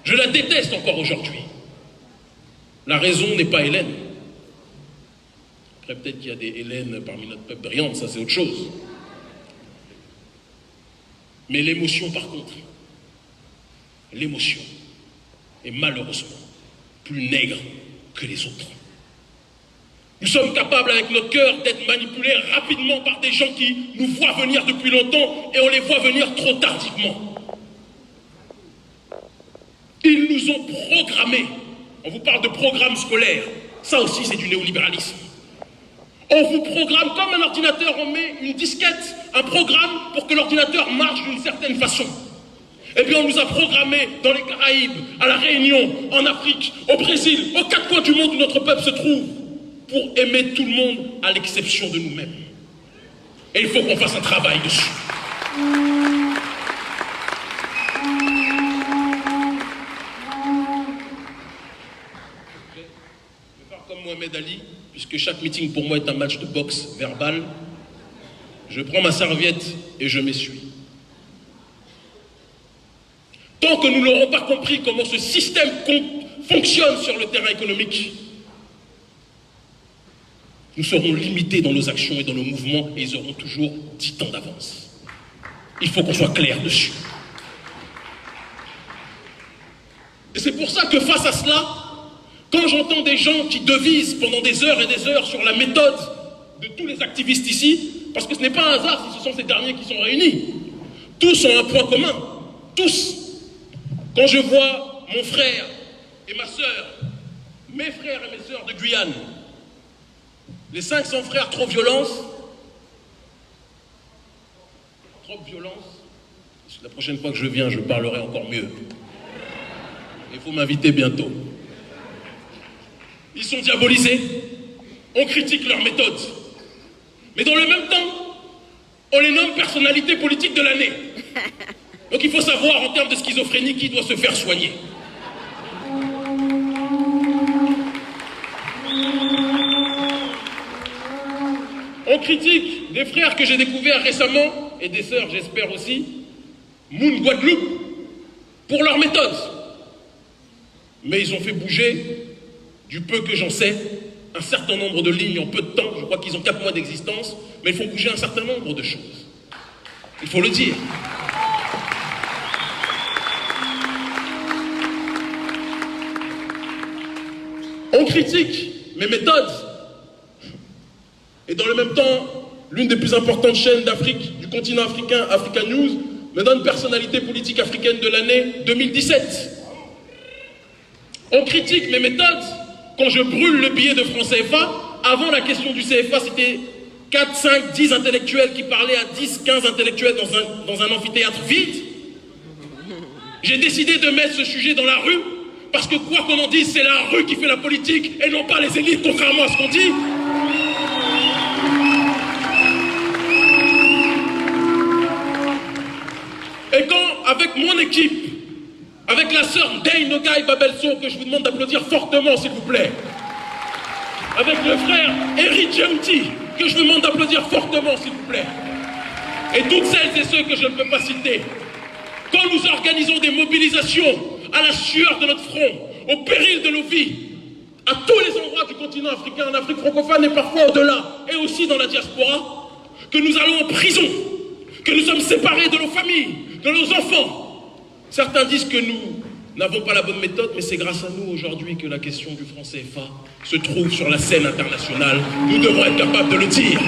Je la déteste encore aujourd'hui. La raison n'est pas hellène. Après, peut-être qu'il y a des Hélènes parmi notre peuple brillante, ça c'est autre chose. Mais l'émotion, par contre, l'émotion est malheureusement plus nègre que les autres. Nous sommes capables avec notre cœur d'être manipulés rapidement par des gens qui nous voient venir depuis longtemps et on les voit venir trop tardivement. Ils nous ont programmés. On vous parle de programme scolaire. Ça aussi, c'est du néolibéralisme. On vous programme comme un ordinateur, on met une disquette, un programme pour que l'ordinateur marche d'une certaine façon. Eh bien, on nous a programmés dans les Caraïbes, à La Réunion, en Afrique, au Brésil, aux quatre coins du monde où notre peuple se trouve, pour aimer tout le monde à l'exception de nous-mêmes. Et il faut qu'on fasse un travail dessus. Comme Mohamed Ali, puisque chaque meeting pour moi est un match de boxe verbal, je prends ma serviette et je m'essuie. Tant que nous n'aurons pas compris comment ce système fonctionne sur le terrain économique, nous serons limités dans nos actions et dans nos mouvements et ils auront toujours 10 ans d'avance. Il faut qu'on soit clair dessus. Et c'est pour ça que face à cela, quand j'entends des gens qui devisent pendant des heures et des heures sur la méthode de tous les activistes ici, parce que ce n'est pas un hasard si ce sont ces derniers qui sont réunis, tous ont un point commun, tous. Quand je vois mon frère et ma sœur, mes frères et mes sœurs de Guyane, les 500 frères trop violence, la prochaine fois que je viens, je parlerai encore mieux. Il faut m'inviter bientôt. Ils sont diabolisés, on critique leur méthode. Mais dans le même temps, on les nomme personnalité politique de l'année. Donc il faut savoir en termes de schizophrénie qui doit se faire soigner. On critique des frères que j'ai découverts récemment, et des sœurs j'espère aussi, Moon Guadeloupe, pour leur méthode. Mais ils ont fait bouger, du peu que j'en sais, un certain nombre de lignes en peu de temps. Je crois qu'ils ont 4 mois d'existence, mais ils font bouger un certain nombre de choses. Il faut le dire. On critique mes méthodes. Et dans le même temps, l'une des plus importantes chaînes d'Afrique, du continent africain, Africa News, me donne personnalité politique africaine de l'année 2017. On critique mes méthodes quand je brûle le billet de franc CFA avant la question du CFA, c'était 4, 5, 10 intellectuels qui parlaient à 10, 15 intellectuels dans un amphithéâtre vide. J'ai décidé de mettre ce sujet dans la rue, parce que quoi qu'on en dise, c'est la rue qui fait la politique et non pas les élites, contrairement à ce qu'on dit. Et quand, avec mon équipe, avec la sœur Dane Nogai Babelso, que je vous demande d'applaudir fortement, s'il vous plaît, avec le frère Eric Djemti, que je vous demande d'applaudir fortement, s'il vous plaît, et toutes celles et ceux que je ne peux pas citer, quand nous organisons des mobilisations à la sueur de notre front, au péril de nos vies, à tous les endroits du continent africain, en Afrique francophone et parfois au-delà, et aussi dans la diaspora, que nous allons en prison, que nous sommes séparés de nos familles, de nos enfants. Certains disent que nous n'avons pas la bonne méthode, mais c'est grâce à nous aujourd'hui que la question du franc CFA se trouve sur la scène internationale. Nous devons être capables de le dire.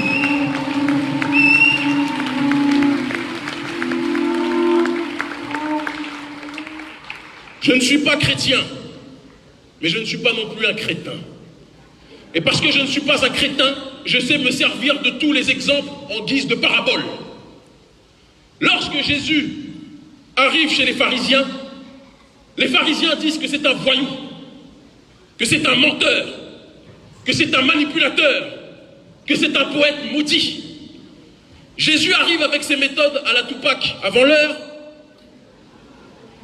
Je ne suis pas chrétien, mais je ne suis pas non plus un crétin. Et parce que je ne suis pas un crétin, je sais me servir de tous les exemples en guise de parabole. Lorsque Jésus arrive chez les pharisiens disent que c'est un voyou, que c'est un menteur, que c'est un manipulateur, que c'est un poète maudit. Jésus arrive avec ses méthodes à la Tupac avant l'heure.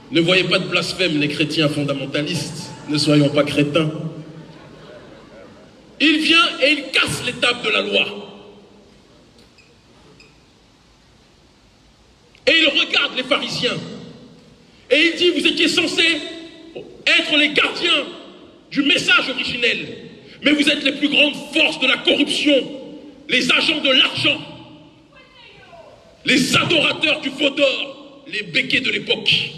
Ne voyez pas de blasphème les chrétiens fondamentalistes, ne soyons pas crétins. Il vient et il casse les tables de la loi. Et il regarde les pharisiens. Et il dit, vous étiez censés être les gardiens du message originel, mais vous êtes les plus grandes forces de la corruption, les agents de l'argent, les adorateurs du faux d'or, les béquets de l'époque.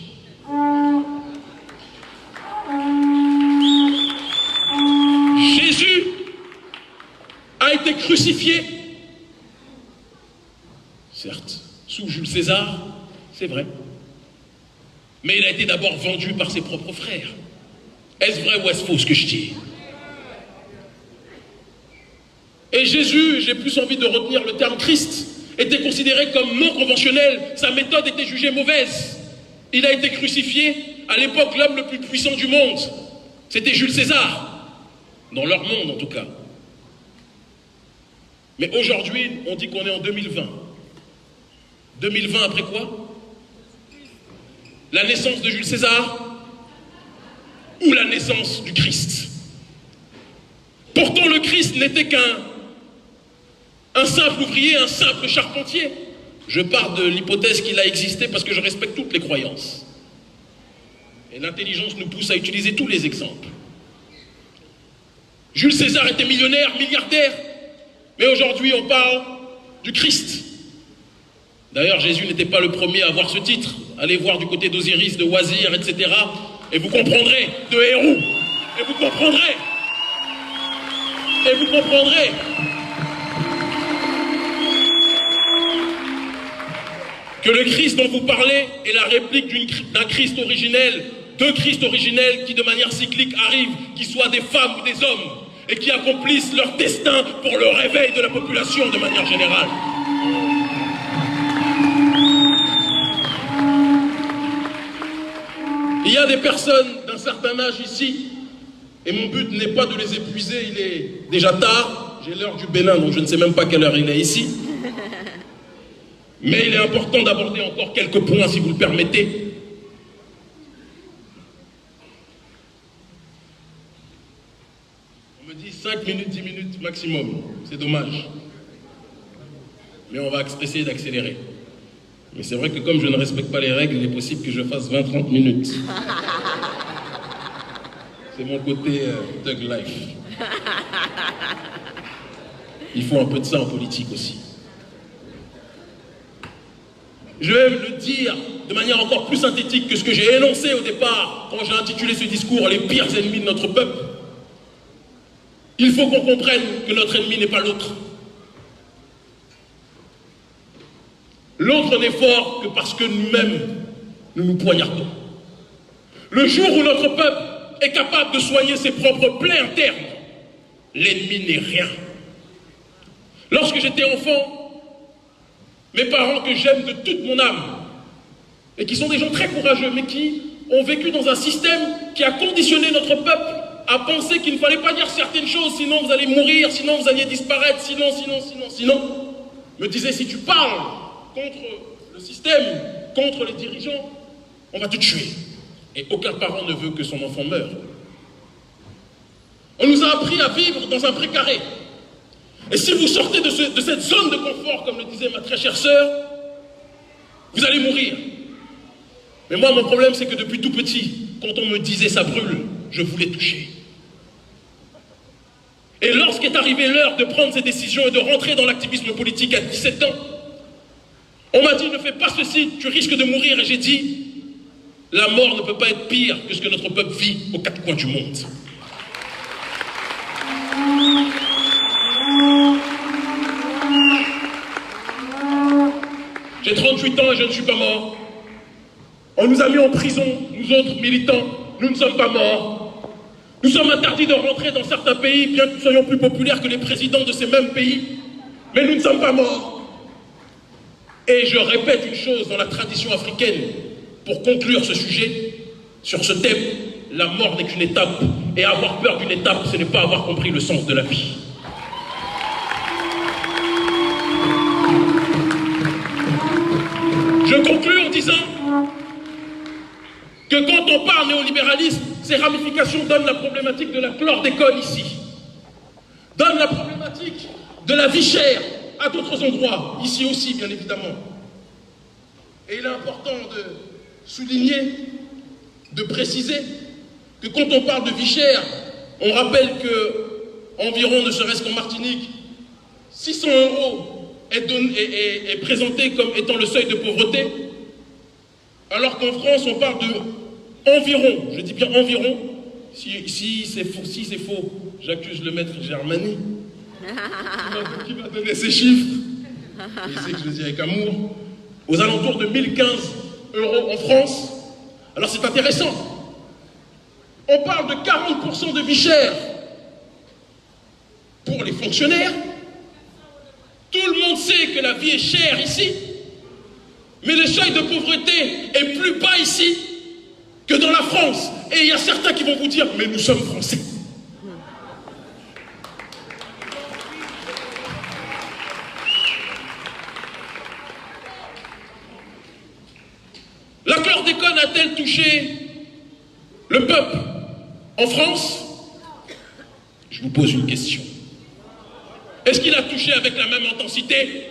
Jésus a été crucifié, certes, sous Jules César, c'est vrai, mais il a été d'abord vendu par ses propres frères. Est-ce vrai ou est-ce faux ce que je dis? Et Jésus, j'ai plus envie de retenir le terme Christ, était considéré comme non conventionnel, sa méthode était jugée mauvaise. Il a été crucifié, à l'époque l'homme le plus puissant du monde, c'était Jules César, dans leur monde en tout cas. Mais aujourd'hui, on dit qu'on est en 2020. 2020 après quoi? La naissance de Jules César ou la naissance du Christ? Pourtant le Christ n'était qu'un simple ouvrier, un simple charpentier. Je pars de l'hypothèse qu'il a existé parce que je respecte toutes les croyances. Et l'intelligence nous pousse à utiliser tous les exemples. Jules César était millionnaire, milliardaire, mais aujourd'hui on parle du Christ. D'ailleurs, Jésus n'était pas le premier à avoir ce titre. Allez voir du côté d'Osiris, de Wazir, etc. Et vous comprendrez, de Hérou. Et vous comprendrez. Et vous comprendrez. Que le Christ dont vous parlez est la réplique d'un Christ originel, deux Christ originels qui de manière cyclique arrivent, qui soient des femmes ou des hommes, et qui accomplissent leur destin pour le réveil de la population de manière générale. Il y a des personnes d'un certain âge ici, et mon but n'est pas de les épuiser, il est déjà tard, j'ai l'heure du Bénin, donc je ne sais même pas quelle heure il est ici. Mais il est important d'aborder encore quelques points, si vous le permettez. On me dit 5 minutes, 10 minutes maximum, c'est dommage. Mais on va essayer d'accélérer. Mais c'est vrai que comme je ne respecte pas les règles, il est possible que je fasse 20-30 minutes. C'est mon côté thug life. Il faut un peu de ça en politique aussi. Je vais le dire de manière encore plus synthétique que ce que j'ai énoncé au départ quand j'ai intitulé ce discours « Les pires ennemis de notre peuple ». Il faut qu'on comprenne que notre ennemi n'est pas l'autre. L'autre n'est fort que parce que nous-mêmes, nous nous poignardons. Le jour où notre peuple est capable de soigner ses propres plaies internes, L'ennemi n'est rien. Lorsque j'étais enfant, mes parents que j'aime de toute mon âme, et qui sont des gens très courageux, mais qui ont vécu dans un système qui a conditionné notre peuple à penser qu'il ne fallait pas dire certaines choses, sinon vous allez mourir, sinon vous alliez disparaître, sinon, me disaient, si tu parles contre le système, contre les dirigeants, on va te tuer. Et aucun parent ne veut que son enfant meure. On nous a appris à vivre dans un précaré. Et si vous sortez de cette zone de confort, comme le disait ma très chère sœur, vous allez mourir. Mais moi, mon problème, c'est que depuis tout petit, quand on me disait ça brûle, je voulais toucher. Et lorsqu'est arrivée l'heure de prendre ces décisions et de rentrer dans l'activisme politique à 17 ans, on m'a dit, ne fais pas ceci, tu risques de mourir. Et j'ai dit, la mort ne peut pas être pire que ce que notre peuple vit aux quatre coins du monde. J'ai 38 ans et je ne suis pas mort. On nous a mis en prison, nous autres militants, nous ne sommes pas morts. Nous sommes interdits de rentrer dans certains pays, bien que nous soyons plus populaires que les présidents de ces mêmes pays, mais nous ne sommes pas morts. Et je répète une chose dans la tradition africaine, pour conclure ce sujet, sur ce thème, la mort n'est qu'une étape, et avoir peur d'une étape, ce n'est pas avoir compris le sens de la vie. Je conclue en disant que quand on parle néolibéralisme, ces ramifications donnent la problématique de la chlordécone ici, donnent la problématique de la vie chère à d'autres endroits, ici aussi bien évidemment. Et il est important de souligner, de préciser que quand on parle de vie chère, on rappelle que environ, ne serait-ce qu'en Martinique, 600 € est présenté comme étant le seuil de pauvreté, alors qu'en France, on parle de environ, je dis bien environ, si c'est faux, j'accuse le maître Germani, qui m'a donné ces chiffres, et il sait que je le dis avec amour, aux alentours de 1015 € en France. Alors c'est intéressant. On parle de 40% de vie chère pour les fonctionnaires. Tout le monde sait que la vie est chère ici, mais le seuil de pauvreté est plus bas ici que dans la France. Et il y a certains qui vont vous dire, mais nous sommes français. La chlordécone a-t-elle touché le peuple en France? Je vous pose une question. Est-ce qu'il a touché avec la même intensité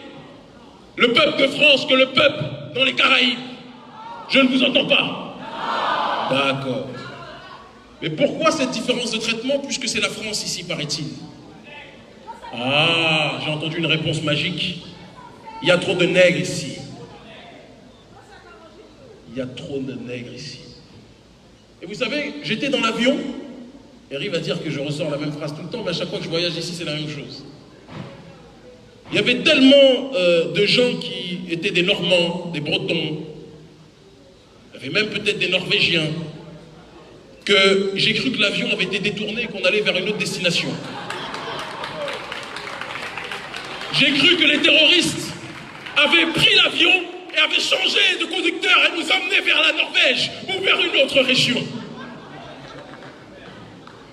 le peuple de France que le peuple dans les Caraïbes? Je ne vous entends pas. D'accord. Mais pourquoi cette différence de traitement puisque c'est la France ici, paraît-il? Ah, j'ai entendu une réponse magique. Il y a trop de nègres ici. Il y a trop de nègres ici. Et vous savez, j'étais dans l'avion, Eric va dire que je ressors la même phrase tout le temps, mais à chaque fois que je voyage ici, c'est la même chose. Il y avait tellement de gens qui étaient des Normands, des Bretons, il y avait même peut-être des Norvégiens, que j'ai cru que l'avion avait été détourné et qu'on allait vers une autre destination. J'ai cru que les terroristes avaient pris l'avion et avaient changé de conducteur et nous amenaient vers la Norvège ou vers une autre région.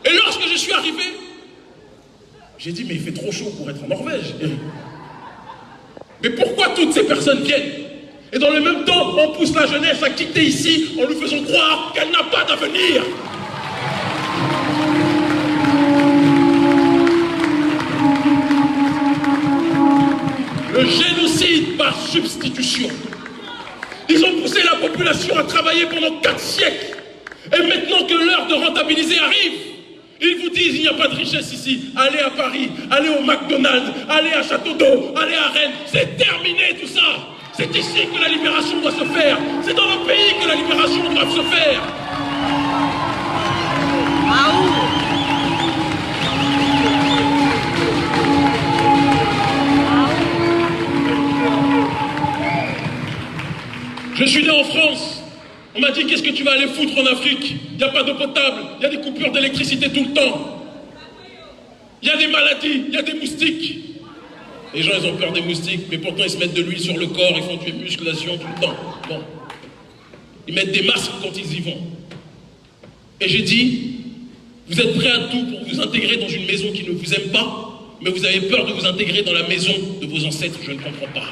Et lorsque je suis arrivé, j'ai dit, mais il fait trop chaud pour être en Norvège, Eric. Mais pourquoi toutes ces personnes viennent? Et dans le même temps, on pousse la jeunesse à quitter ici en lui faisant croire qu'elle n'a pas d'avenir. Le génocide par substitution. Ils ont poussé la population à travailler pendant 4 siècles. Et maintenant que l'heure de rentabiliser arrive, ils vous disent, il n'y a pas de richesse ici. Allez à Paris, allez au McDonald's, allez à Château d'Eau, allez à Rennes. C'est terminé tout ça. C'est ici que la libération doit se faire. C'est dans nos pays que la libération doit se faire. Je suis né en France. On m'a dit, qu'est-ce que tu vas aller foutre en Afrique? Il n'y a pas d'eau potable, il y a des coupures d'électricité tout le temps. il y a des maladies, il y a des moustiques. Les gens, ils ont peur des moustiques, mais pourtant ils se mettent de l'huile sur le corps, ils font du musculation tout le temps. Bon. Ils mettent des masques quand ils y vont. Et j'ai dit, vous êtes prêts à tout pour vous intégrer dans une maison qui ne vous aime pas, mais vous avez peur de vous intégrer dans la maison de vos ancêtres, je ne comprends pas.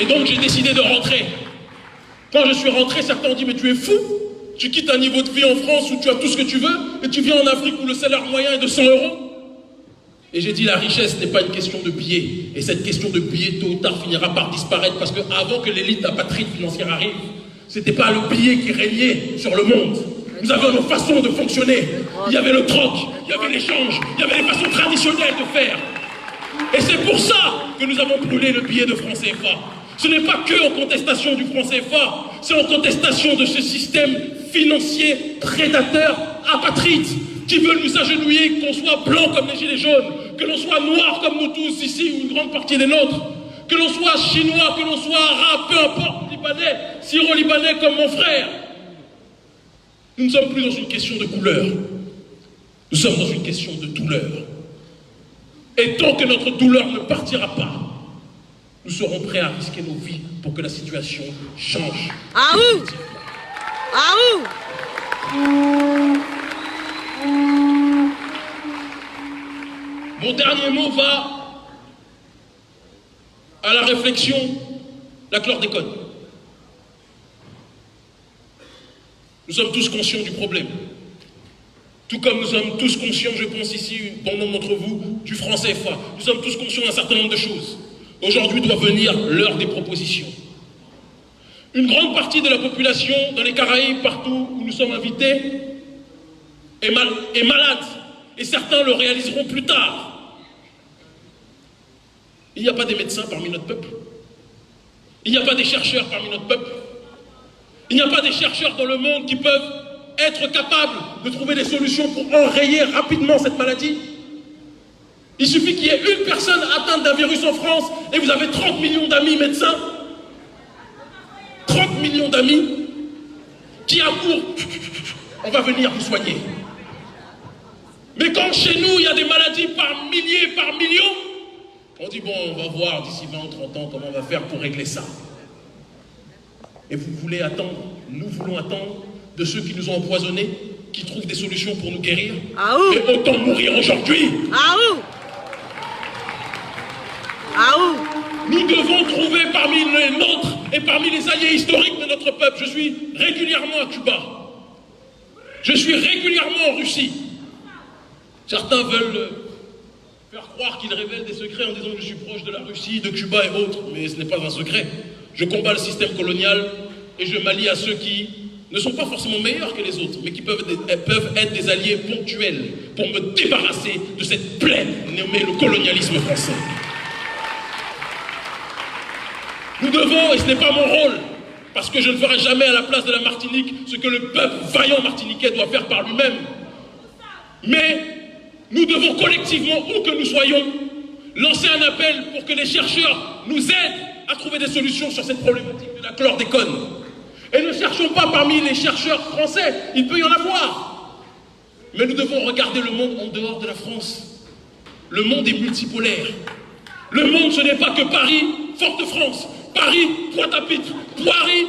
Et donc j'ai décidé de rentrer. Quand je suis rentré, certains ont dit, mais tu es fou, tu quittes un niveau de vie en France où tu as tout ce que tu veux, et tu viens en Afrique où le salaire moyen est de 100 €. Et j'ai dit, la richesse n'est pas une question de billets, et cette question de billets, tôt ou tard, finira par disparaître, parce qu'avant que l'élite apatride financière arrive, c'était pas le billet qui régnait sur le monde. Nous avions nos façons de fonctionner. Il y avait le troc, il y avait l'échange, il y avait les façons traditionnelles de faire. Et c'est pour ça que nous avons brûlé le billet de franc CFA. Ce n'est pas que en contestation du franc CFA, c'est en contestation de ce système financier prédateur, apatride, qui veut nous agenouiller, qu'on soit blanc comme les gilets jaunes, que l'on soit noir comme nous tous ici, ou une grande partie des nôtres, que l'on soit chinois, que l'on soit arabe, peu importe, libanais, syro-libanais comme mon frère. Nous ne sommes plus dans une question de couleur, nous sommes dans une question de douleur. Et tant que notre douleur ne partira pas, nous serons prêts à risquer nos vies pour que la situation change. Ah ouh! Ah ouh! Mon dernier mot va à la réflexion, la chlordécone. Nous sommes tous conscients du problème. Tout comme nous sommes tous conscients, je pense ici, bon nombre d'entre vous, du franc CFA. Nous sommes tous conscients d'un certain nombre de choses. Aujourd'hui doit venir l'heure des propositions. Une grande partie de la population, dans les Caraïbes, partout où nous sommes invités, est malade. Et certains le réaliseront plus tard. Il n'y a pas des médecins parmi notre peuple. Il n'y a pas des chercheurs parmi notre peuple. Il n'y a pas des chercheurs dans le monde qui peuvent être capables de trouver des solutions pour enrayer rapidement cette maladie. Il suffit qu'il y ait une personne atteinte d'un virus en France et vous avez 30 millions d'amis médecins. 30 millions d'amis qui accourent. On va venir vous soigner. Mais quand chez nous, il y a des maladies par milliers, par millions, on dit bon, on va voir d'ici 20 ou 30 ans comment on va faire pour régler ça. Et vous voulez attendre, nous voulons attendre de ceux qui nous ont empoisonnés, qui trouvent des solutions pour nous guérir. Ah ouh! Mais autant mourir aujourd'hui. Ah ouh! Ah ouh! Nous devons trouver parmi les nôtres et parmi les alliés historiques de notre peuple. Je suis régulièrement à Cuba. Je suis régulièrement en Russie. Certains veulent faire croire qu'ils révèlent des secrets en disant que je suis proche de la Russie, de Cuba et autres. Mais ce n'est pas un secret. Je combats le système colonial et je m'allie à ceux qui ne sont pas forcément meilleurs que les autres, mais qui peuvent être des alliés ponctuels pour me débarrasser de cette plaie nommée le colonialisme français. Nous devons, et ce n'est pas mon rôle, parce que je ne ferai jamais à la place de la Martinique ce que le peuple vaillant martiniquais doit faire par lui-même. Mais nous devons collectivement, où que nous soyons, lancer un appel pour que les chercheurs nous aident à trouver des solutions sur cette problématique de la chlordécone. Et ne cherchons pas parmi les chercheurs français, il peut y en avoir. Mais nous devons regarder le monde en dehors de la France. Le monde est multipolaire. Le monde, ce n'est pas que Paris, Fort-de-France, Paris, Pointe-à-Pitre, Paris,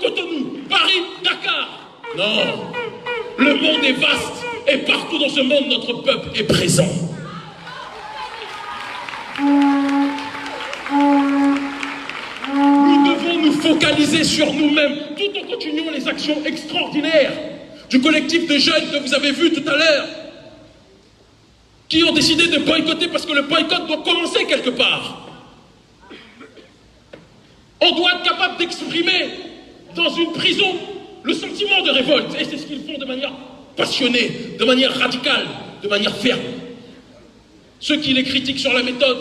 Cotonou, Paris, Dakar. Non, le monde est vaste et partout dans ce monde, notre peuple est présent. Nous devons nous focaliser sur nous-mêmes tout en continuant les actions extraordinaires du collectif de jeunes que vous avez vu tout à l'heure, qui ont décidé de boycotter parce que le boycott doit commencer quelque part. On doit être capable d'exprimer dans une prison le sentiment de révolte. Et c'est ce qu'ils font de manière passionnée, de manière radicale, de manière ferme. Ceux qui les critiquent sur la méthode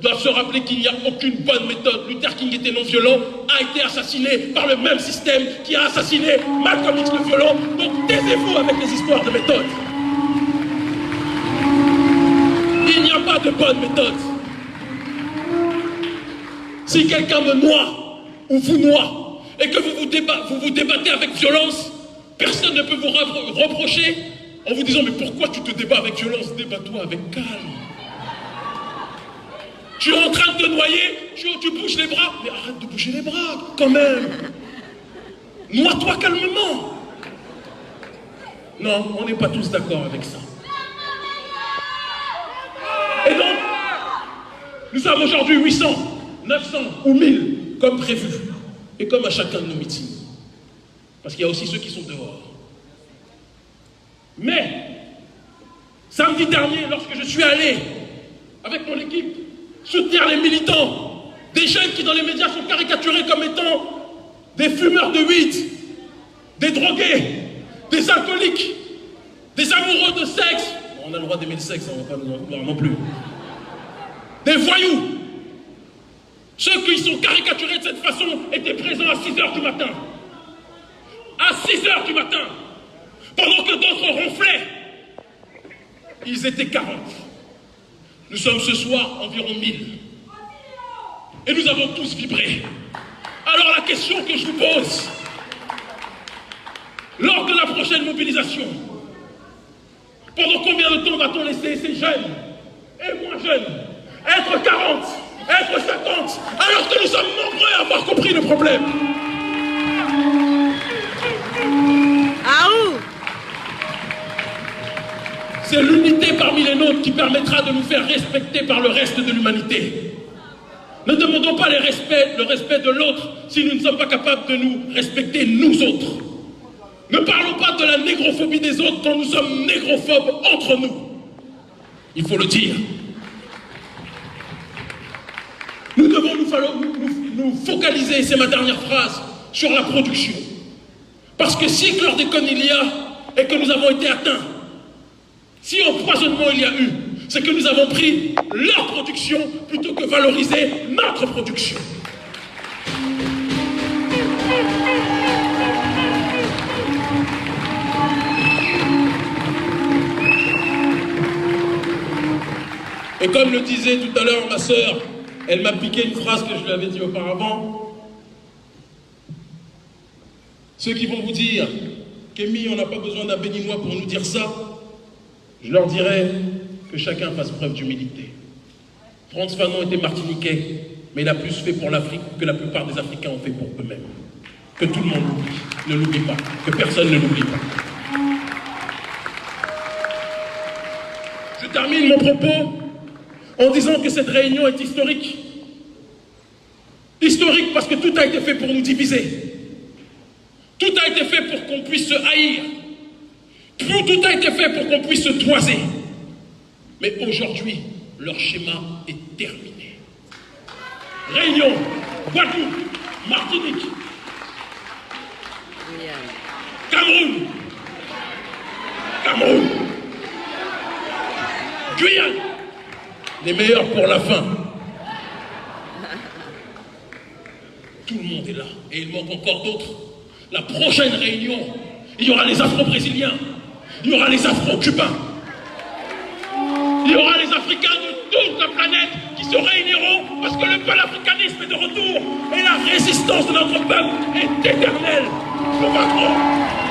doivent se rappeler qu'il n'y a aucune bonne méthode. Luther King était non violent, a été assassiné par le même système qui a assassiné Malcolm X le violent. Donc taisez-vous avec les histoires de méthode. Il n'y a pas de bonne méthode. Si quelqu'un me noie, ou vous noie, et que vous vous débattez avec violence, Personne ne peut vous reprocher en vous disant « Mais pourquoi tu te débats avec violence? Débat-toi avec calme. Tu es en train de te noyer, tu bouges les bras. Mais arrête de bouger les bras, quand même. Noie-toi calmement. » Non, on n'est pas tous d'accord avec ça. Et donc, nous avons aujourd'hui 800, 900 ou 1000, comme prévu. Et comme à chacun de nos meetings. Parce qu'il y a aussi ceux qui sont dehors. Mais, samedi dernier, lorsque je suis allé, avec mon équipe, soutenir les militants, des jeunes qui dans les médias sont caricaturés comme étant des fumeurs de weed, des drogués, des alcooliques, des amoureux de sexe. On a le droit d'aimer le sexe, on ne va pas nous en vouloir non plus. Des voyous. Ceux qui sont caricaturés de cette façon étaient présents à 6h du matin. À 6h du matin. Pendant que d'autres ronflaient. Ils étaient 40. Nous sommes ce soir environ 1000. Et nous avons tous vibré. Alors la question que je vous pose, lors de la prochaine mobilisation, pendant combien de temps va-t-on laisser ces jeunes et moins jeunes être 40, être 50, alors que nous sommes nombreux à avoir compris le problème? Aou! C'est l'unité parmi les nôtres qui permettra de nous faire respecter par le reste de l'humanité. Ne demandons pas le respect de l'autre si nous ne sommes pas capables de nous respecter nous autres. Ne parlons pas de la négrophobie des autres quand nous sommes négrophobes entre nous. Il faut le dire. Nous devons nous focaliser, c'est ma dernière phrase, sur la production. Parce que si chlordécone il y a et que nous avons été atteints, si empoisonnement il y a eu, c'est que nous avons pris leur production plutôt que valoriser notre production. Et comme le disait tout à l'heure ma sœur, elle m'a piqué une phrase que je lui avais dit auparavant. Ceux qui vont vous dire qu'Emmy, on n'a pas besoin d'un béninois pour nous dire ça, je leur dirais que chacun fasse preuve d'humilité. Frantz Fanon était martiniquais, mais il a plus fait pour l'Afrique que la plupart des Africains ont fait pour eux-mêmes. Que tout le monde l'oublie, ne l'oublie pas, que personne ne l'oublie pas. Je termine mon propos en disant que cette réunion est historique. Historique parce que tout a été fait pour nous diviser. Tout a été fait pour qu'on puisse se haïr. Tout a été fait pour qu'on puisse se toiser. Mais aujourd'hui, leur schéma est terminé. Réunion, Guadeloupe, Martinique, Cameroun, Guyane, les meilleurs pour la fin. Tout le monde est là. Et il manque encore d'autres. La prochaine réunion, il y aura les Afro-Brésiliens, il y aura les Afro-Cubains, il y aura les Africains de toute la planète qui se réuniront parce que le panafricanisme est de retour et la résistance de notre peuple est éternelle. Nous vaincrons.